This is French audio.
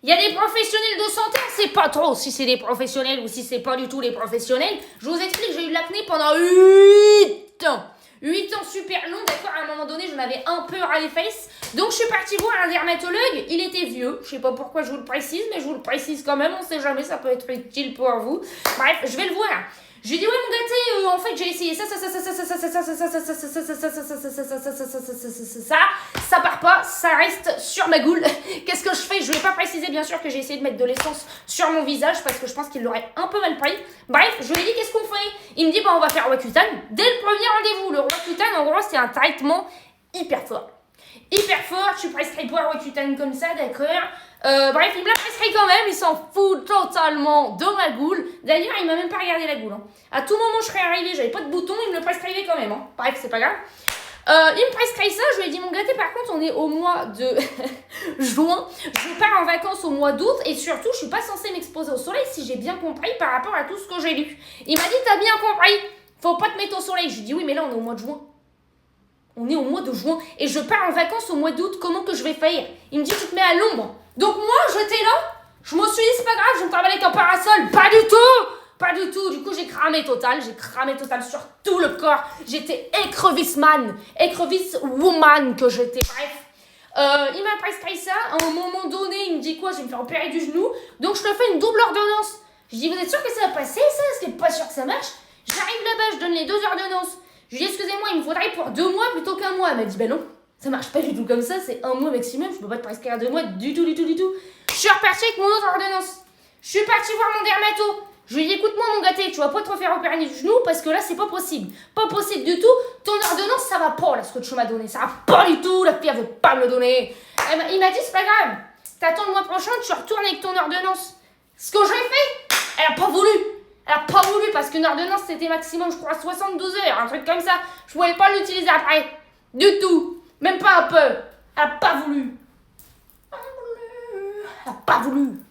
Il y a des professionnels de santé, on sait pas trop si c'est des professionnels ou si c'est pas du tout les professionnels. Je vous explique, j'ai eu de l'acné pendant 8 ans. 8 ans super long, d'accord, à un moment donné, j'en avais un peu ras les fesses. Donc, je suis partie voir un dermatologue, il était vieux. Je sais pas pourquoi je vous le précise, mais je vous le précise quand même, on sait jamais, ça peut être utile pour vous. Bref, je vais le voir. Je lui ai dit, ouais, mon gâté, en fait, j'ai essayé ça part pas, ça reste sur ma goule. Qu'est-ce que je fais? Je vais pas préciser, bien sûr, que j'ai essayé de mettre de l'essence sur mon visage parce que je pense qu'il l'aurait un peu mal pris. Bref, je lui ai dit, qu'est-ce qu'on fait? Il me dit, on va faire Roaccutane. Dès le premier rendez-vous, le Roaccutane, en gros, c'est un traitement hyper fort. Hyper fort, tu prescris pas Roaccutane comme ça, d'accord. Bref, il me l'a prescrit quand même, il s'en fout totalement de ma goule. D'ailleurs, il m'a même pas regardé la goule. À tout moment, je serais arrivée, j'avais pas de bouton, il me le prescrivait quand même. Bref, c'est pas grave. Il me prescrit ça, je lui ai dit, mon gâté, par contre, on est au mois de juin. Je pars en vacances au mois d'août et surtout, je suis pas censée m'exposer au soleil si j'ai bien compris par rapport à tout ce que j'ai lu. Il m'a dit, t'as bien compris, faut pas te mettre au soleil. Je lui ai dit, oui, mais là, on est au mois de juin. On est au mois de juin et je pars en vacances au mois d'août, comment que je vais faire? Il me dit, tu te mets à l'ombre. Donc moi, j'étais là, je me suis dit, c'est pas grave, je me travaille avec un parasol. Pas du tout! Pas du tout. Du coup, j'ai cramé total sur tout le corps. J'étais écrevisse woman que j'étais. Bref. Il m'a prescrit ça. À un moment donné, il me dit quoi? Je vais me faire opérer du genou. Donc, je te fais une double ordonnance. Je dis, vous êtes sûr que ça va passer, ça? Est-ce que pas sûr que ça marche? J'arrive là-bas, je donne les 2 ordonnances. Je lui dis, excusez-moi, il me faudrait pour 2 mois plutôt qu'un mois. Elle m'a dit, ben non, ça marche pas du tout comme ça, c'est 1 mois maximum. Je peux pas te prescrire 2 mois du tout. Je suis repartie avec mon autre ordonnance. Je suis partie voir mon dermato. Je lui ai dit, écoute-moi, mon gâté, tu vas pas te refaire opérer du genou parce que là, c'est pas possible. Pas possible du tout. Ton ordonnance, ça va pas, là, ce que tu m'as donné. Ça va pas du tout. La fille, elle veut pas me le donner. Il m'a dit, c'est pas grave. T'attends le mois prochain, tu retournes avec ton ordonnance. Ce que j'ai fait, elle a pas voulu. Elle a pas voulu parce qu'une ordonnance, c'était maximum, je crois, 72 heures. Un truc comme ça. Je pouvais pas l'utiliser après. Du tout. Même pas un peu. Elle a pas voulu. Elle a pas voulu.